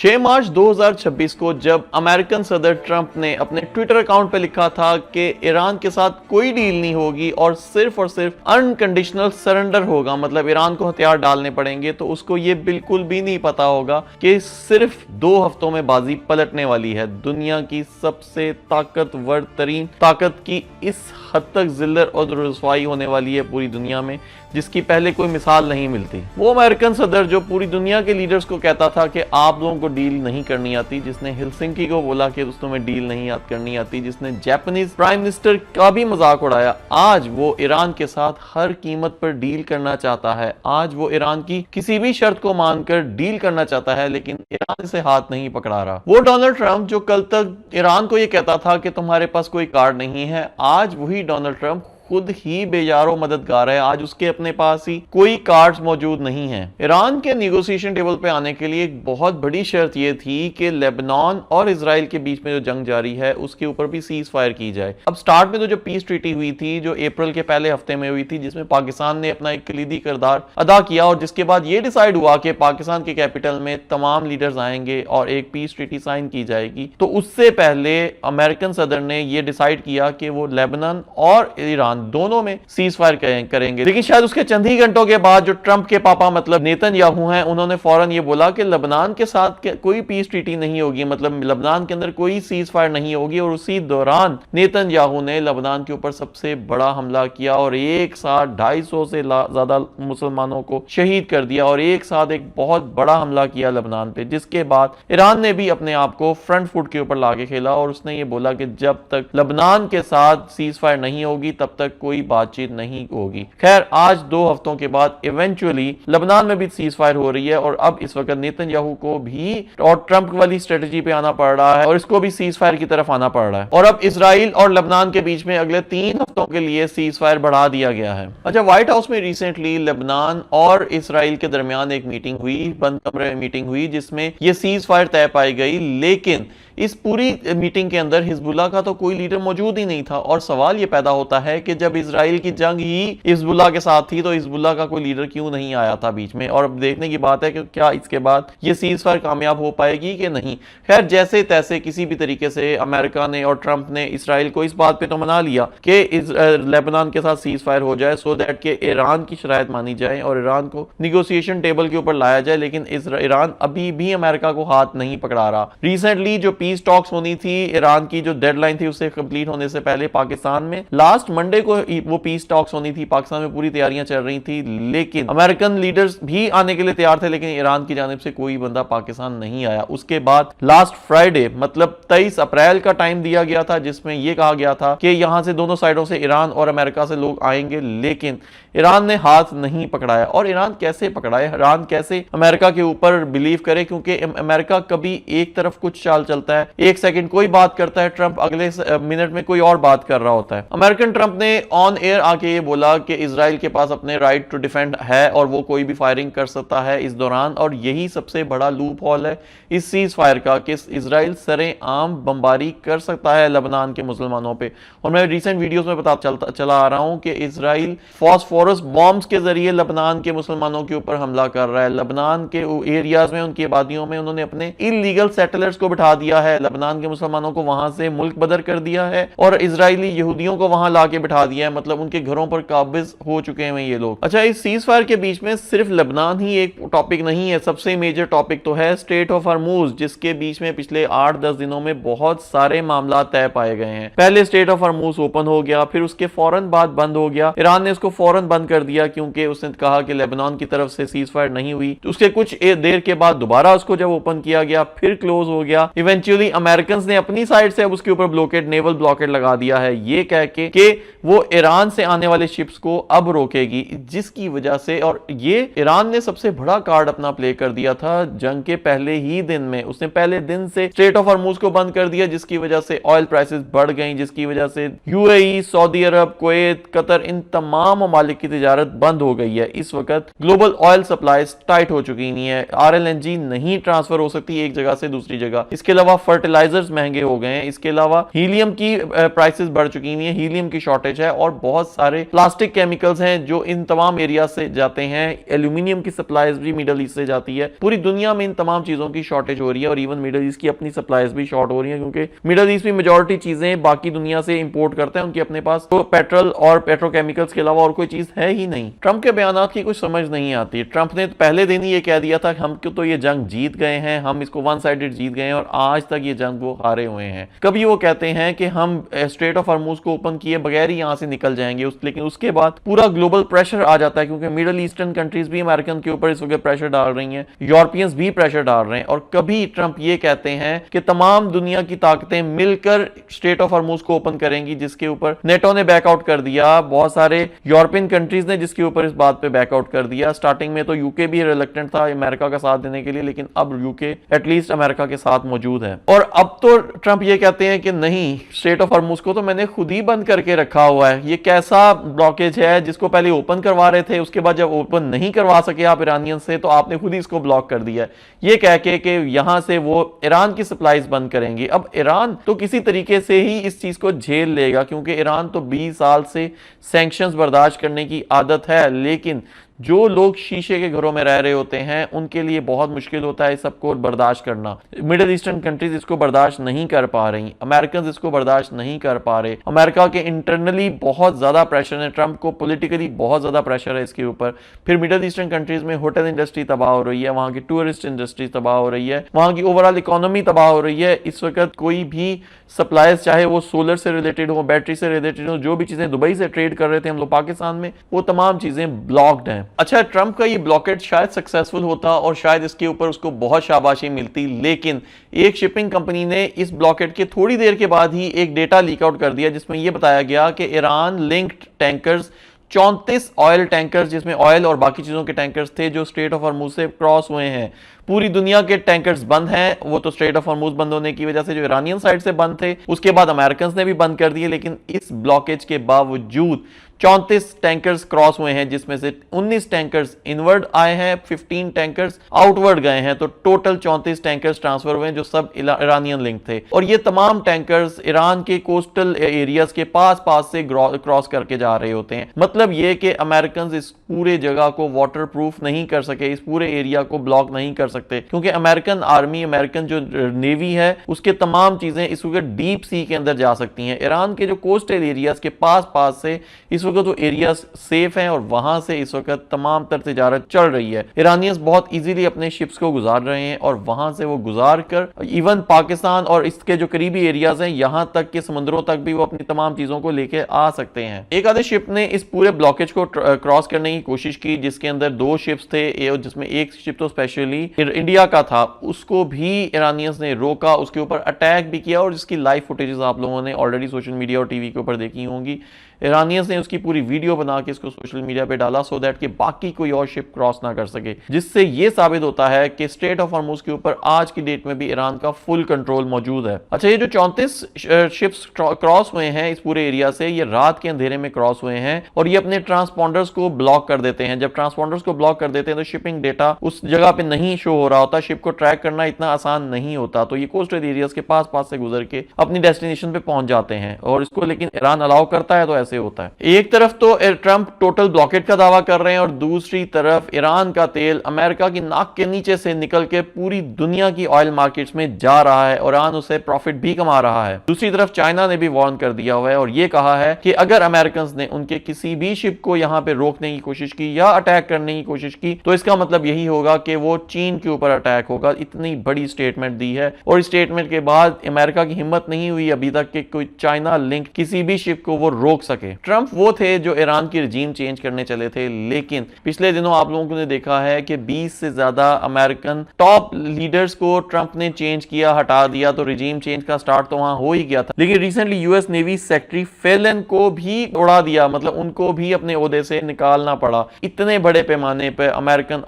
6 मार्च 2026 को जब अमेरिकन सदर ट्रंप ने अपने ट्विटर अकाउंट पर लिखा था कि ईरान के साथ कोई डील नहीं होगी और सिर्फ अनकंडीशनल सरेंडर होगा, मतलब ईरान को हथियार डालने पड़ेंगे, तो उसको ये बिल्कुल भी नहीं पता होगा कि सिर्फ 2 हफ्तों में बाजी पलटने वाली है। दुनिया की सबसे ताकतवर तरीन ताकत की इस हद तक जिल्लत और रुसवाई होने वाली है पूरी दुनिया में, जिसकी पहले कोई मिसाल नहीं मिलती। वो अमेरिकन सदर जो पूरी दुनिया के लीडर्स को कहता था कि आप लोगों को डील नहीं करनी आती, जिसने हेलसिंकी को बोला कि तुम्हें डील नहीं करनी आती, जिसने जापानीज प्राइम मिनिस्टर का भी मजाक उड़ाया, आज वो ईरान के साथ हर कीमत पर डील करना चाहता है। आज वो ईरान की किसी भी शर्त को मानकर डील करना चाहता है, लेकिन ईरान इसे हाथ नहीं पकड़ा रहा। वो डोनाल्ड ट्रंप जो कल तक ईरान को ये कहता था कि तुम्हारे पास कोई कार्ड नहीं है, आज वही डोनाल्ड ट्रंप खुद ही बेजारो मददगार है। आज उसके अपने पास ही कोई कार्ड्स मौजूद नहीं है। ईरान के नेगोशिएशन टेबल पे आने के लिए एक बहुत बड़ी शर्त यह थी कि लेबनान और इजराइल के बीच में जो जंग जारी है उसके ऊपर भी सीज फायर की जाए। अब स्टार्ट में तो जो पीस ट्रीटी हुई थी, जो अप्रैल के पहले हफ्ते में हुई थी, जिसमें पाकिस्तान ने अपना एक कलीदी किरदार अदा किया और जिसके बाद ये डिसाइड हुआ कि पाकिस्तान के कैपिटल में तमाम लीडर्स आएंगे और एक पीस ट्रीटी साइन की जाएगी, तो उससे पहले अमेरिकन सदर ने यह डिसाइड किया कि वो लेबनान और ईरान दोनों में सीज फायर करेंगे। लेकिन शायद उसके चंद ही घंटों के बाद जो ट्रंप के पापा मतलब नेतन्याहू हैं, उन्होंने फौरन ये बोला कि लेबनान के साथ कोई पीस ट्रीटी नहीं होगी, मतलब लेबनान के अंदर कोई सीज फायर नहीं होगी। और उसी दौरान नेतन्याहू ने लेबनान के ऊपर सबसे बड़ा हमला किया और एक साथ 250 से ज्यादा मुसलमानों को शहीद कर दिया और एक साथ एक बहुत बड़ा हमला किया लेबनान पे, जिसके बाद ईरान ने भी अपने आप को फ्रंट फुट के ऊपर लाके खेला और उसने ये बोला कि जब तक लेबनान के साथ सीज फायर नहीं होगी तब तक कोई बातचीत नहीं होगी। खैर, आज 2 हफ्तों के बाद इवेंचुअली लेबनान में भी सीज फायर हो रही है और अब इस वक्त नेतन्याहू को भी और ट्रंप वाली स्ट्रेटजी पे आना पड़ रहा है और इसको भी सीज फायर की तरफ आना पड़ रहा है। और अब इजराइल और लेबनान के बीच में अगले 3 हफ्तों के लिए सीज फायर बढ़ा दिया गया है। अच्छा, व्हाइट हाउस में रिसेंटली लेबनान और इजराइल के दरमियान एक मीटिंग हुई, बंद कमरे में मीटिंग हुई, जिसमें यह सीज फायर तय पाई गई। लेकिन इस पूरी मीटिंग के अंदर हिजबुल्लाह का तो कोई लीडर मौजूद ही नहीं था और सवाल यह पैदा होता है कि जब इजराइल की जंग ही हिजबुल्लाह के साथ थी तो हिजबुल्लाह का कोई लीडर क्यों नहीं आया था बीच में। और अब देखने की बात है कि क्या इसके बाद ये सीज फायर कामयाब हो पाएगी कि नहीं। खैर, जैसे तैसे किसी भी तरीके से अमेरिका ने और ट्रंप ने इसराइल को इस बात पे तो मना लिया कि लेबनान के साथ सीज फायर हो जाए, सो दैट के ईरान की शरायत मानी जाए और ईरान को निगोशिएशन टेबल के ऊपर लाया जाए। लेकिन ईरान अभी भी अमेरिका को हाथ नहीं पकड़ा रहा। रिसेंटली जो पीस टॉक्स होनी थी, ईरान की जो डेडलाइन थी उससे कंप्लीट होने से पहले पाकिस्तान में लास्ट मंडे को वो पीस टॉक्स होनी थी, पाकिस्तान में पूरी तैयारियां चल रही थी, लेकिन अमेरिकन लीडर्स भी आने के लिए तैयार थे, लेकिन ईरान की जानिब से कोई बंदा पाकिस्तान नहीं आया। उसके बाद लास्ट फ्राइडे मतलब 23 अप्रैल का टाइम दिया गया था, जिसमें यह कहा गया था कि यहां से दोनों साइडों से ईरान और अमेरिका से लोग आएंगे, लेकिन ईरान ने हाथ नहीं पकड़ाया। और ईरान कैसे पकड़ाए, ईरान कैसे अमेरिका के ऊपर बिलीव करे, क्योंकि अमेरिका कभी एक तरफ कुछ चाल चलता है, एक सेकंड कोई बात करता है ट्रंप, अगले मिनट में कोई और बात कर रहा होता है। अमेरिकन ट्रंप ने ऑन एयर आके ये बोला कि इजराइल के पास अपने राइट टू डिफेंड है और वो कोई भी फायरिंग कर सकता है इस दौरान, और यही सबसे बड़ा लूप होल है इस सीज फायर का कि इजराइल सरेआम बमबारी कर सकता है लेबनान के मुसलमानों पे। और मैं रिसेंट वीडियोस में पता चला आ रहा हूं कि इजराइल फॉस्फोरस बॉम्ब्स के जरिए लेबनान के मुसलमानों के ऊपर हमला कर रहा है। लेबनान के एरियाज में, उनकी आबादियों में उन्होंने अपने इलीगल सेटलर्स को बिठा दिया है, लेबनान के मुसलमानों को वहां से मुल्क बदर कर दिया है और इजरायली यहूदियों को वहां लाके बिठा दिया है, मतलब उनके घरों पर काबिज हो चुके हैं ये लोग। अच्छा, इस सीज फायर के बीच में सिर्फ लेबनान ही एक टॉपिक नहीं है, सबसे मेजर टॉपिक तो है स्ट्रेट ऑफ हॉर्मूज, जिसके बीच में पिछले 8-10 दिनों में बहुत सारे मामला तय पाए गए हैं। पहले स्ट्रेट ऑफ हॉर्मूज ओपन हो गया, फिर उसके फौरन बाद बंद हो गया। ईरान ने उसको फौरन बंद कर दिया क्योंकि उसने कहा कि लेबनान की तरफ से सीज फायर नहीं हुई। तो उसके कुछ देर के बाद दोबारा उसको जब ओपन किया गया, फिर क्लोज हो गया। इवेंचुअली अमेरिकन ने अपनी साइड से अब उसके ऊपर ब्लॉकेड, नेवल ब्लॉकेड लगा दिया है, ये कह के कि वो ईरान से आने वाले शिप्स को अब रोकेगी, जिसकी वजह से, और ये ईरान ने सबसे बड़ा कार्ड अपना प्ले कर दिया था जंग के पहले ही दिन में। उसने पहले दिन से स्ट्रेट ऑफ हॉर्मूज को बंद कर दिया, जिसकी वजह से ऑयल प्राइसेस बढ़ गई, जिसकी वजह से यूएई, सऊदी अरब, कुवैत, कतर, इन तमाम ममालिक की तिजारत बंद हो गई है। इस वक्त ग्लोबल ऑयल सप्लाईज टाइट हो चुकी नहीं है, RLNG नहीं ट्रांसफर हो सकती एक जगह से दूसरी जगह। इसके अलावा फर्टिलाइजर्स महंगे हो गए हैं, इसके अलावा हीलियम की प्राइसेस बढ़ चुकी नहीं है, हीलियम की शॉर्टेज है, और बहुत सारे प्लास्टिक केमिकल्स हैं जो इन तमाम एरिया से जाते हैं। एल्यूमिनियम की सप्लाईज भी मिडल ईस्ट से जाती है। पूरी दुनिया में इन तमाम चीजों की शॉर्टेज हो रही है, और इवन मिडल ईस्ट की अपनी सप्लाईज भी शॉर्ट हो रही है, क्योंकि मिडल ईस्ट में मेजॉरिटी चीजें बाकी दुनिया से इंपोर्ट करते हैं, उनके अपने पास तो पेट्रोल और पेट्रोकेमिकल्स के अलावा और कोई चीज है ही नहीं। ट्रंप के बयानात की कुछ समझ नहीं आती। ट्रंप ने पहले दिन ही ये कह दिया था हम तो ये जंग जीत गए हैं, हम इसको वन साइडेड जीत गए हैं, और आज तक ये जंग वो हारे हुए हैं। कभी वो कहते हैं कि हम स्ट्रेट ऑफ हॉर्मुज को ओपन किए बगैर ही यहां से निकल जाएंगे, लेकिन उसके बाद पूरा ग्लोबल प्रेशर आ जाता है, क्योंकि मिडल ईस्टर्न कंट्रीज भी अमेरिकन के ऊपर इस वक्त प्रेशर डाल रही हैं, यूरोपियंस भी प्रेशर डाल रहे हैं। और कभी ट्रंप ये कहते हैं कि तमाम दुनिया की ताकतें मिलकर स्ट्रेट ऑफ हॉर्मुज को ओपन करेंगी, जिसके ऊपर नेटो ने बैकआउट कर दिया, बहुत सारे यूरोपियन कंट्रीज ने जिसके ऊपर इस बात पे बैकआउट कर दिया। स्टार्टिंग में तो यूके भी रिलक्टेंट था अमेरिका का साथ देने के लिए, लेकिन अब यूके एटलीस्ट अमेरिका के साथ मौजूद है। और अब तो ट्रंप ये कहते हैं कि नहीं, स्ट्रेट ऑफ हॉर्मुज को तो मैंने खुद ही बंद करके रखा हुआ है। ये कैसा ब्लॉकेज है जिसको पहले ओपन करवा रहे थे, उसके बाद जब ओपन नहीं करवा सके आप ईरानियन से, तो आपने खुद ही इसको ब्लॉक कर दिया है, ये कह के कि यहां से वो ईरान की सप्लाईज बंद करेंगे। अब ईरान तो किसी तरीके से ही इस चीज को झेल लेगा, क्योंकि ईरान तो 20 साल से सैंक्शंस बर्दाश्त करने की आदत है, लेकिन जो लोग शीशे के घरों में रह रहे होते हैं उनके लिए बहुत मुश्किल होता है सबको बर्दाश्त करना। मिडिल ईस्टर्न कंट्रीज इसको बर्दाश्त नहीं कर पा रही, अमेरिकन इसको बर्दाश्त नहीं कर पा रहे। अमेरिका के इंटरनली बहुत ज्यादा प्रेशर है, ट्रंप को पॉलिटिकली बहुत ज्यादा प्रेशर है इसके ऊपर। फिर मिडिल ईस्टर्न कंट्रीज में होटल इंडस्ट्री तबाह हो रही है, वहां की टूरिस्ट इंडस्ट्री तबाह हो रही है, वहां की ओवरऑल इकोनॉमी तबाह हो रही है। इस वक्त कोई भी सप्लाईज, चाहे वो सोलर से रिलेटेड हो, बैटरी से रिलेटेड हो, जो भी चीजें दुबई से ट्रेड कर रहे थे हम लोग पाकिस्तान में, वो तमाम चीजें ब्लॉक्ड हैं। अच्छा, ट्रंप का ये ब्लॉकेट शायद सक्सेसफुल होता और शायद इसके ऊपर उसको बहुत शाबाशी मिलती, लेकिन एक शिपिंग कंपनी ने इस ब्लॉकेट के थोड़ी देर के बाद ही एक डेटा लीक आउट कर दिया, जिसमें यह बताया गया कि Iran linked tankers 34 oil tankers, जिसमें ऑयल और बाकी चीजों के टैंकर्स थे, जो स्ट्रेट ऑफ हॉर्मुज से क्रॉस हुए हैं। पूरी दुनिया के टैंकर्स बंद हैं, वो तो स्ट्रेट ऑफ हॉर्मुज बंद होने की वजह से जो ईरानियन साइड से बंद थे, उसके बाद अमेरिकन ने भी बंद कर दिए, लेकिन इस ब्लॉकेज के बावजूद 34 टैंकर्स क्रॉस हुए हैं, जिसमें से 19 टैंकर्स इनवर्ड आए हैं, 15 टैंकर्स आउटवर्ड गए हैं, तो टोटल 34 टैंकर्स ट्रांसफर हुए हैं जो सब ईरानियन लिंक थे। और ये तमाम टैंकर्स ईरान के कोस्टल एरियाज के पास से क्रॉस करके जा रहे होते हैं। मतलब ये कि अमेरिकन इस पूरे जगह को वाटर प्रूफ नहीं कर सके, इस पूरे एरिया को ब्लॉक नहीं कर सकते, क्योंकि अमेरिकन आर्मी, अमेरिकन जो नेवी है, उसके तमाम चीजें इस वक्त डीप सी के अंदर जा सकती हैं। ईरान के जो कोस्टल एरियाज के पास से इस वक्त वो एरिया सेफ हैं, और वहां से इस वक्त तमाम तर तिजारत चल रही है। ईरानियंस बहुत इजीली अपने शिप्स को गुजार रहे हैं, और वहां से वो गुजार कर इवन पाकिस्तान और इसके जो करीबी एरियाज हैं, यहां तक के समुद्रों तक भी वो अपनी तमाम चीजों को लेके आ सकते हैं। एक आधे शिप ने इस पूरे ब्लॉकेज को क्रॉस करने की कोशिश की, जिसके अंदर 2 शिप्स थे, जिसमें एक शिप तो स्पेशली इंडिया का था, उसको भी ईरानियंस ने रोका, उसके ऊपर अटैक भी किया, और जिसकी लाइव फुटेजेस आप लोगों ने ऑलरेडी सोशल मीडिया और टीवी के ऊपर देखी होंगी। ईरानियंस ने उसकी पूरी वीडियो बना के इसको सोशल मीडिया पे डाला, सो दैट कि बाकी कोई और शिप क्रॉस ना कर सके, जिससे ये साबित होता है कि स्ट्रेट ऑफ हॉर्मुज के ऊपर आज की डेट में भी ईरान का फुल कंट्रोल मौजूद है। अच्छा, ये जो 34 शिप्स क्रॉस हुए हैं इस पूरे एरिया से, ये रात के अंधेरे में क्रॉस हुए हैं, और ये अपने ट्रांसपॉन्डर्स को ब्लॉक कर देते हैं। जब ट्रांसपॉन्डर्स को ब्लॉक कर देते हैं तो शिपिंग डेटा उस जगह पे नहीं शो हो रहा होता, शिप को ट्रैक करना इतना आसान नहीं होता, तो ये कोस्टल एरियाज के पास से गुजर के अपनी डेस्टिनेशन पे पहुंच जाते हैं, और इसको लेकिन ईरान अलाउ करता है, तो ऐसे होता है। एक तरफ तो ट्रंप टोटल ब्लॉकेट का दावा कर रहे हैं, और दूसरी तरफ ईरान का तेल अमेरिका की नाक के नीचे से निकल के पूरी दुनिया की ऑयल मार्केट्स में जा रहा है, और ईरान उससे प्रॉफिट भी कमा रहा है। दूसरी तरफ चाइना ने भी वार्न कर दिया हुआ है, और यह कहा है कि अगर अमेरिकन ने उनके किसी भी शिप को यहां पे रोकने की कोशिश की या अटैक करने की कोशिश की, तो इसका मतलब यही होगा कि वो चीन के ऊपर अटैक होगा। इतनी बड़ी स्टेटमेंट दी है, और स्टेटमेंट के बाद अमेरिका की हिम्मत नहीं हुई अभी तक कि कोई चाइना लिंक किसी भी शिप को वो रोक सके। ट्रंप वो थे जो ईरान की रजीम चेंज करने चले थे, लेकिन पिछले दिनों आप लोगों ने देखा है कि 20 से ज्यादा अमेरिकन टॉप लीडर्स को ट्रंप ने चेंज किया, हटा दिया, तो रजीम चेंज का स्टार्ट तो वहां हो ही गया था। लेकिन recently US navy secretary fallen को भी उड़ा दिया, मतलब उनको भी अपने ओहदे से निकालना पड़ा। इतने बड़े पैमाने पर अमेरिकन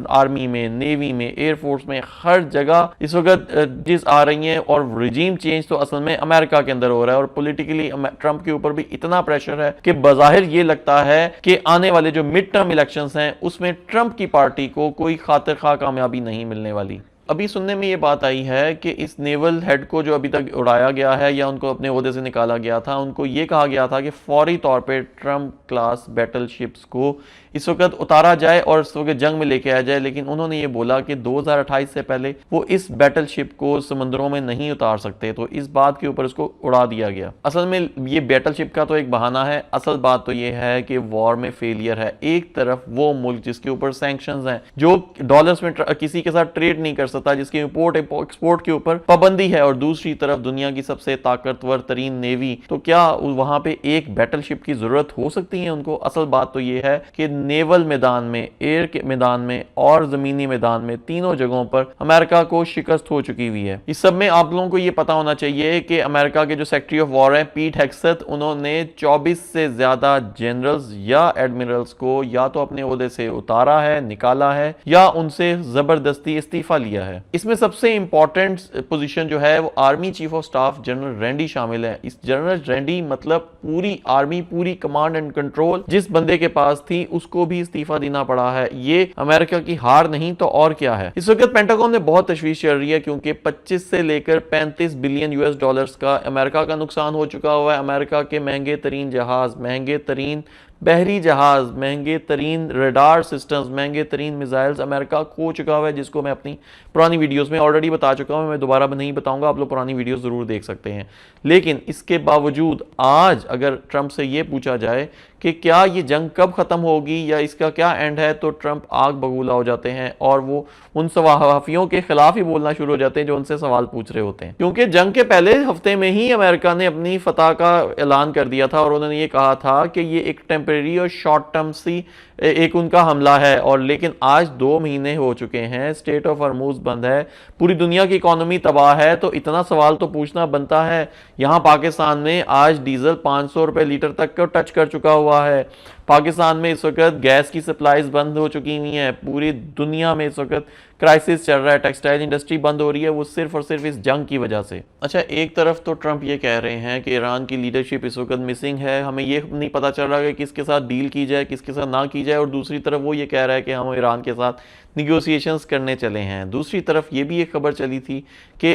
आर्मी में, नेवी में, एयरफोर्स में, हर जगह इस वक्त जिस आ रही है, और रजीम चेंज तो असल में अमेरिका के अंदर हो रहा है, और पॉलिटिकली ट्रंप के ऊपर भी इतना प्रेशर है कि बज़ाहिर ये लगता है कि आने वाले जो मिड टर्म इलेक्शंस हैं उसमें ट्रंप की पार्टी को कोई खातिर खा कामयाबी नहीं मिलने वाली। अभी सुनने में ये बात आई है कि इस नेवल हेड को जो अभी तक उड़ाया गया है या उनको अपने ओहदे से निकाला गया था, उनको ये कहा गया था कि फौरी तौर पे ट्रंप क्लास बैटलशिप्स को इस वक्त उतारा जाए और इस वक्त जंग में लेके आया जाए, लेकिन उन्होंने ये बोला कि 2028 से पहले वो इस बैटलशिप को समंदरों में नहीं उतार सकते। तो इस बात के ऊपर उसको उड़ा दिया गया। असल में ये बैटलशिप का तो एक बहाना है, असल बात तो ये है कि वॉर में फेलियर है। एक तरफ वो मुल्क जिसके ऊपर सैंक्शंस हैं, जो डॉलर्स में किसी के साथ ट्रेड नहीं कर सकता, जिसके इंपोर्ट एक्सपोर्ट के ऊपर पाबंदी है, और दूसरी तरफ दुनिया की सबसे ताकतवर तरीन नेवी। तो क्या वहां पे एक बैटलशिप की जरूरत हो सकती है उनको? असल बात तो ये है कि नेवल मैदान में, एयर के मैदान में और जमीनी मैदान में, तीनों जगहों पर अमेरिका को शिकस्त हो चुकी हुई है। इस सब में आप लोगों को ये पता होना चाहिए कि अमेरिका के जो सेक्रेटरी ऑफ वॉर है पीट हेग्सेथ, उन्होंने 24 से ज्यादा जनरल्स या एडमिरल्स को या तो अपने ओहदे से उतारा है, निकाला है, या उनसे जबरदस्ती इस्तीफा लिया है। इसमें सबसे इंपॉर्टेंट पोजीशन जो है वो army chief of staff general Randy शामिल है। इस जनरल रैंडी मतलब पूरी आर्मी, पूरी कमांड एंड कंट्रोल जिस बंदे के पास थी उसको भी इस्तीफा देना पड़ा है। ये अमेरिका की हार नहीं तो और क्या है। इस वक्त पेंटागन में बहुत तशवीश चल रही है क्योंकि 25 से लेकर 35 बिलियन यूएस डॉलर्स का अमेरिका का नुकसान हो चुका हुआ है। अमेरिका के महंगे तरीन जहाज, महंगे तरीन बहरी जहाज, महंगे तरीन रडार सिस्टम्स, महंगे तरीन मिसाइल्स अमेरिका खो चुका हुआ है, जिसको मैं अपनी पुरानी वीडियोस में ऑलरेडी बता चुका हूं। मैं दोबारा नहीं बताऊंगा, आप लोग पुरानी वीडियोस जरूर देख सकते हैं। लेकिन इसके बावजूद आज अगर ट्रंप से ये पूछा जाए कि क्या ये जंग कब खत्म होगी या इसका क्या एंड है, तो ट्रंप आग बबूला हो जाते हैं और वो उन सहाफियों के खिलाफ ही बोलना शुरू हो जाते हैं जो उनसे सवाल पूछ रहे होते हैं। क्योंकि जंग के पहले हफ्ते में ही अमेरिका ने अपनी फतह का ऐलान कर दिया था और उन्होंने ये कहा था कि ये एक टेम्परेरी और शॉर्ट टर्म सी एक उनका हमला है। और लेकिन आज 2 महीने हो चुके हैं, स्टेट ऑफ हॉर्मुज़ बंद है, पूरी दुनिया की इकोनॉमी तबाह है, तो इतना सवाल तो पूछना बनता है। यहाँ पाकिस्तान में आज डीजल 500 रुपए लीटर तक को टच कर चुका हुआ है। पाकिस्तान में इस वक्त गैस की सप्लाईज बंद हो चुकी हुई हैं। पूरी दुनिया में इस वक्त क्राइसिस चल रहा है, टेक्सटाइल इंडस्ट्री बंद हो रही है, वो सिर्फ और सिर्फ इस जंग की वजह से। अच्छा, एक तरफ तो ट्रंप ये कह रहे हैं कि ईरान की लीडरशिप इस वक्त मिसिंग है, हमें ये नहीं पता चल रहा है कि किसके साथ डील की जाए, किसके साथ ना की जाए, और दूसरी तरफ वो ये कह रहा है कि हम ईरान के साथ निगोशिएशंस करने चले हैं। दूसरी तरफ ये भी एक खबर चली थी कि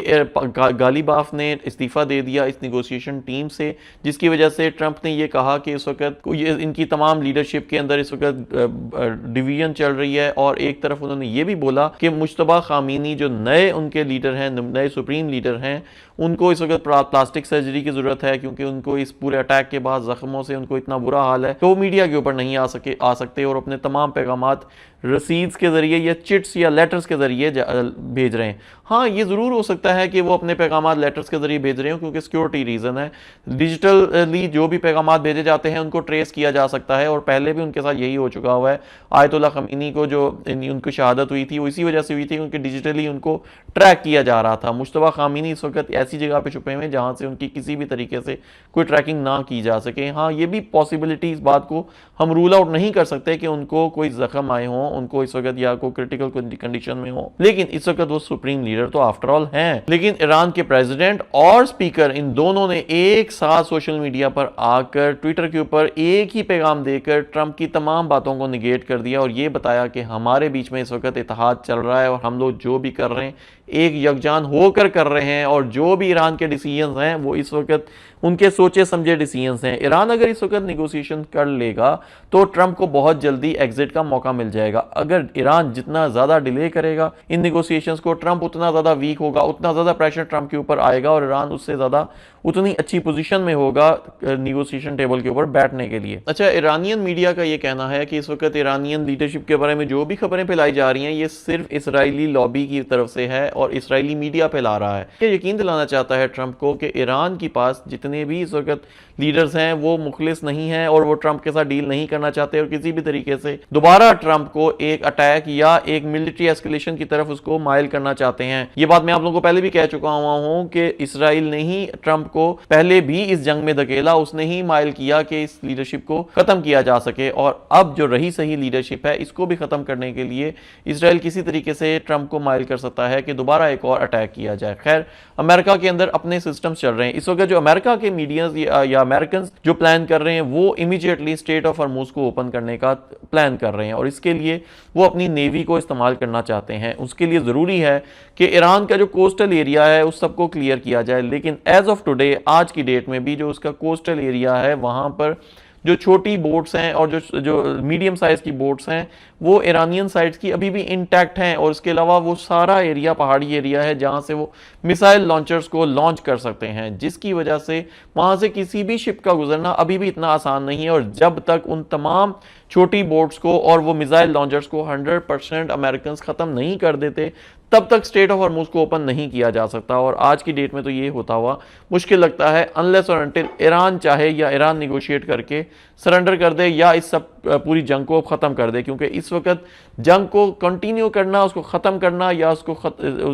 गालिबाफ ने इस्तीफ़ा दे दिया इस निगोशिएशन टीम से, जिसकी वजह से ट्रंप ने ये कहा कि इस वक्त इनकी तमाम लीडरशिप के अंदर इस वक्त डिवीजन चल रही है। और एक तरफ उन्होंने ये भी बोला कि मुश्तबा खामीनी जो नए उनके लीडर हैं, नए सुप्रीम लीडर हैं, उनको इस वक्त प्लास्टिक सर्जरी की ज़रूरत है क्योंकि उनको इस पूरे अटैक के बाद ज़ख्मों से उनको इतना बुरा हाल है कि वो मीडिया के ऊपर नहीं आ सकते और अपने तमाम पैगामात रसीद्स के ज़रिए या चिट्स या लेटर्स के ज़रिए भेज रहे हैं। हाँ, ये ज़रूर हो सकता है कि वो अपने पैगामात लेटर्स के ज़रिए भेज रहे हो क्योंकि सिक्योरिटी रीज़न है। डिजिटली जो भी पैगामात भेजे जाते हैं उनको ट्रेस किया जा सकता है, और पहले भी उनके साथ यही हो चुका हुआ है। आयतुल्ला खमीनी को जो उनकी शहादत हुई थी वो इसी वजह से हुई थी क्योंकि डिजिटली उनको ट्रैक किया जा रहा था। मुश्तबा खामीनी इस वक्त ऐसी जगह पे छुपे हुए हैं जहाँ से उनकी किसी भी तरीके से कोई ट्रैकिंग ना की जा सके। हाँ, ये भी पॉसिबिलिटी, इस बात को हम रूल आउट नहीं कर सकते कि उनको कोई जख्म आए हों, उनको इस वक्त या कोई क्रिटिकल कंडीशन में हो, लेकिन इस वक्त वो सुप्रीम लीडर तो आफ्टर ऑल हैं। लेकिन ईरान के प्रेसिडेंट और स्पीकर इन दोनों ने एक साथ सोशल मीडिया पर आकर ट्विटर के ऊपर एक ही पैगाम देकर ट्रंप की तमाम बातों को निगेट कर दिया और ये बताया कि हमारे बीच में इस वक्त इत्तेहाद चल रहा है और हम लोग जो भी कर रहे हैं एक यकजान होकर कर रहे हैं, और जो भी ईरान के डिसीजंस हैं वो इस वक्त उनके सोचे समझे डिसीजंस हैं। ईरान अगर इस वक्त निगोशिएशन कर लेगा तो ट्रंप को बहुत जल्दी एग्जिट का मौका मिल जाएगा। अगर ईरान जितना ज़्यादा डिले करेगा इन निगोशिएशंस को, ट्रंप उतना ज़्यादा वीक होगा, उतना ज़्यादा प्रेशर ट्रंप के ऊपर आएगा और ईरान उससे ज़्यादा उतनी अच्छी पोजीशन में होगा निगोशिएशन टेबल के ऊपर बैठने के लिए। अच्छा, ईरानियन मीडिया का ये कहना है कि इस वक्त ईरानियन लीडरशिप के बारे में जो भी खबरें फैलाई जा रही हैं ये सिर्फ इसराइली लॉबी की तरफ से है और इसराइली मीडिया फैला रहा है। ये यकीन दिलाना चाहता है ट्रंप को कि ईरान के पास जितने भी इस वक्त लीडर्स हैं वो मुखलिस नहीं हैं और वो ट्रंप के साथ डील नहीं करना चाहते और किसी भी तरीके से दोबारा ट्रंप को एक अटैक या एक मिलिट्री एस्केलेशन की तरफ उसको माइल करना चाहते हैं। ये बात मैं आप लोगों को पहले भी कह चुका हुआ हूं कि इसराइल ने ही ट्रंप को पहले भी इस जंग में धकेला, उसने ही माइल किया कि इस लीडरशिप को खत्म किया जा सके, और अब जो रही सही लीडरशिप है इसको भी खत्म करने के लिए इसराइल किसी तरीके से ट्रंप को माइल कर सकता है कि दोबारा दोबारा एक और अटैक किया जाए। खैर, अमेरिका के अंदर अपने सिस्टम्स चल रहे हैं इस वक्त। जो अमेरिका के मीडियाज या अमेरिकन जो प्लान कर रहे हैं वो इमीडिएटली स्ट्रेट ऑफ हॉर्मुज को ओपन करने का प्लान कर रहे हैं और इसके लिए वो अपनी नेवी को इस्तेमाल करना चाहते हैं। उसके लिए ज़रूरी है कि ईरान का जो कोस्टल एरिया है उस सबको क्लियर किया जाए, लेकिन एज ऑफ टुडे, आज की डेट में भी जो उसका कोस्टल एरिया है वहाँ पर जो छोटी बोट्स हैं और जो मीडियम साइज़ की बोट्स हैं वो ईरानियन साइड्स की अभी भी इंटैक्ट हैं, और इसके अलावा वो सारा एरिया पहाड़ी एरिया है जहां से वो मिसाइल लॉन्चर्स को लॉन्च कर सकते हैं, जिसकी वजह से वहां से किसी भी शिप का गुजरना अभी भी इतना आसान नहीं है। और जब तक उन तमाम छोटी बोट्स को और वो मिसाइल लॉन्चर्स को 100% अमेरिकन ख़त्म नहीं कर देते, तब तक स्ट्रेट ऑफ हॉर्मुज को ओपन नहीं किया जा सकता। और आज की डेट में तो ये होता हुआ मुश्किल लगता है, अनलेस और अनटिल ईरान चाहे या ईरान निगोशिएट करके सरेंडर कर दे या इस सब पूरी जंग को ख़त्म कर दे, क्योंकि इस वक्त जंग को कंटिन्यू करना, उसको ख़त्म करना या उसको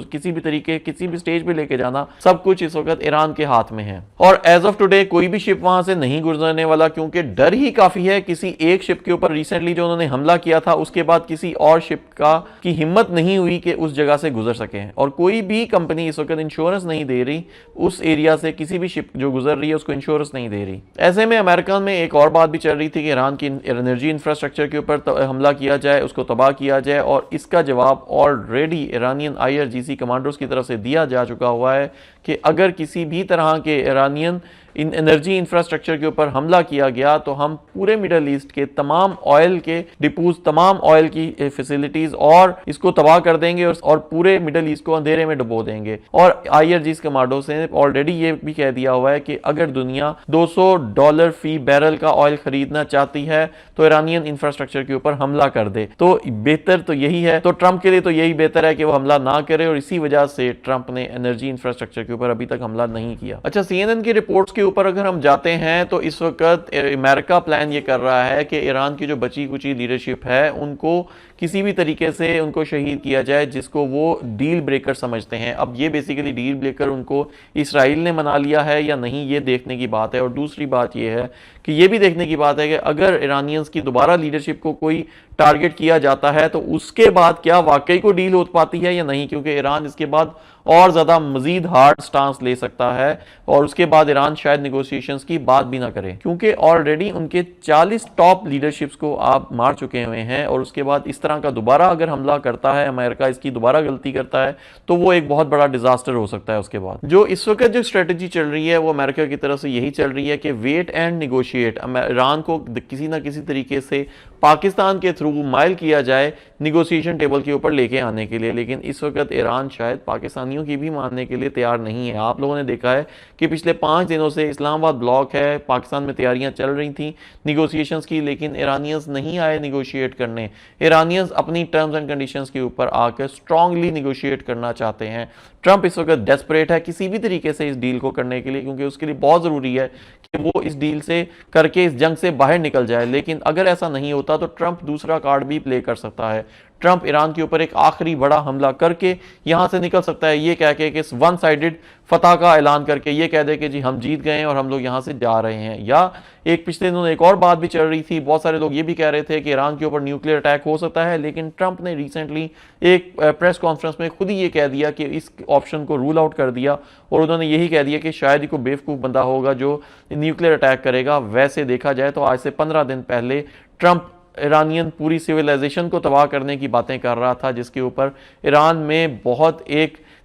किसी भी तरीके किसी भी स्टेज पे लेके जाना, सब कुछ इस वक्त ईरान के हाथ में है। और एज ऑफ टुडे कोई भी शिप वहां से नहीं गुजरने वाला, क्योंकि डर ही काफ़ी है। किसी एक शिप के ऊपर रिसेंटली जो उन्होंने हमला किया था उसके बाद किसी और शिप की हिम्मत नहीं हुई कि उस जगह से गुजर सके, और कोई भी कंपनी इस वक्त इंश्योरेंस नहीं दे रही उस एरिया से, किसी भी शिप जो गुजर रही है उसको इंश्योरेंस नहीं दे रही। ऐसे में अमेरिका में एक और बात भी चल रही थी कि ईरान की एनर्जी इंफ्रास्ट्रक्चर के ऊपर हमला किया जाए, उसको तबाह किया जाए, और इसका जवाब ऑलरेडी ईरानियन IRGC कमांडोज की तरफ से दिया जा चुका हुआ है कि अगर किसी भी तरह के ईरानियन इन एनर्जी इंफ्रास्ट्रक्चर के ऊपर हमला किया गया तो हम पूरे मिडल ईस्ट के तमाम ऑयल के डिपोज, तमाम ऑयल की फैसिलिटीज और इसको तबाह कर देंगे और पूरे मिडल ईस्ट को अंधेरे में डुबो देंगे। और IRGC कमांडोज ने ऑलरेडी ये भी कह दिया हुआ है कि अगर दुनिया $200 फी बैरल का ऑयल खरीदना चाहती है तो ईरानियन इंफ्रास्ट्रक्चर के ऊपर हमला कर दे। तो बेहतर तो यही है, तो ट्रंप के लिए तो यही बेहतर है कि वो हमला ना करे, और इसी वजह से ट्रंप ने एनर्जी इंफ्रास्ट्रक्चर के ऊपर अभी तक हमला नहीं किया। अच्छा, CNN की रिपोर्ट्स के ऊपर अगर हम जाते हैं तो इस वक्त अमेरिका प्लान ये कर रहा है कि ईरान की जो बची कुची लीडरशिप है उनको किसी भी तरीके से उनको शहीद किया जाए, जिसको वो डील ब्रेकर समझते हैं। अब ये बेसिकली डील ब्रेकर उनको इसराइल ने मना लिया है या नहीं, ये देखने की बात है। और दूसरी बात ये है कि ये भी देखने की बात है कि अगर ईरानियंस की दोबारा लीडरशिप को कोई टारगेट किया जाता है तो उसके बाद क्या वाकई को डील हो पाती है या नहीं, क्योंकि ईरान इसके बाद और ज्यादा मजीद हार्ड स्टांस ले सकता है और उसके बाद ईरान शायद निगोशिएशंस की बात भी ना करे, क्योंकि ऑलरेडी उनके 40 टॉप लीडरशिप्स को आप मार चुके हुए हैं। और उसके बाद इस तरह का दोबारा अगर हमला करता है अमेरिका, इसकी दोबारा गलती करता है तो वो एक बहुत बड़ा डिजास्टर हो सकता है। उसके बाद जो इस वक्त जो स्ट्रेटेजी चल रही है वो अमेरिका की तरफ से यही चल रही है कि वेट एंड निगोशिएट, ईरान को किसी ना किसी तरीके से पाकिस्तान के थ्रू माइल किया जाए निगोशिएशन टेबल के ऊपर लेके आने के लिए। लेकिन इस वक्त ईरान शायद पाकिस्तानियों की भी मानने के लिए तैयार नहीं है। आप लोगों ने देखा है कि पिछले 5 दिनों से इस्लामाबाद ब्लॉक है, पाकिस्तान में तैयारियां चल रही थी निगोशिएशंस की, लेकिन ईरानियंस नहीं आए निगोशिएट करने। ईरानियंस अपनी टर्म्स एंड कंडीशंस के ऊपर आकर स्ट्रांगली निगोशिएट करना चाहते हैं। ट्रंप इस वक्त डेस्परेट है किसी भी तरीके से इस डील को करने के लिए, क्योंकि उसके लिए बहुत जरूरी है कि वो इस डील से करके इस जंग से बाहर निकल जाए। लेकिन अगर ऐसा नहीं होता तो ट्रंप दूसरा कार्ड भी प्ले कर सकता है। ट्रंप ईरान के ऊपर एक आखिरी बड़ा हमला करके यहां से निकल सकता है, ये कह के कि वन साइडेड फतह का ऐलान करके ये कह दे कि जी हम जीत गए हैं और हम लोग यहां से जा रहे हैं। या एक पिछले दिनों एक और बात भी चल रही थी, बहुत सारे लोग ये भी कह रहे थे कि ईरान के ऊपर न्यूक्लियर अटैक हो सकता है, लेकिन ट्रंप ने रिसेंटली एक प्रेस कॉन्फ्रेंस में खुद ही ये कह दिया कि इस ऑप्शन को रूल आउट कर दिया, और उन्होंने यही कह दिया कि शायद ही कोई बेवकूफ़ बंदा होगा जो न्यूक्लियर अटैक करेगा। वैसे देखा जाए तो आज से 15 दिन पहले ट्रंप ईरानियन पूरी सिविलाइजेशन को तबाह करने की बातें कर रहा था, जिसके ऊपर ईरान में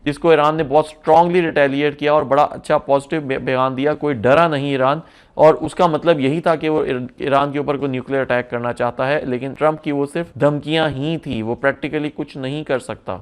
जिसको ईरान ने बहुत स्ट्रांगली रिटेलिएट किया और बड़ा अच्छा पॉजिटिव बयान दिया। कोई डरा नहीं ईरान, और उसका मतलब यही था कि वो ईरान के ऊपर कोई न्यूक्लियर अटैक करना चाहता है। लेकिन ट्रंप की वो सिर्फ धमकियां ही थी, वो प्रैक्टिकली कुछ नहीं कर सकता।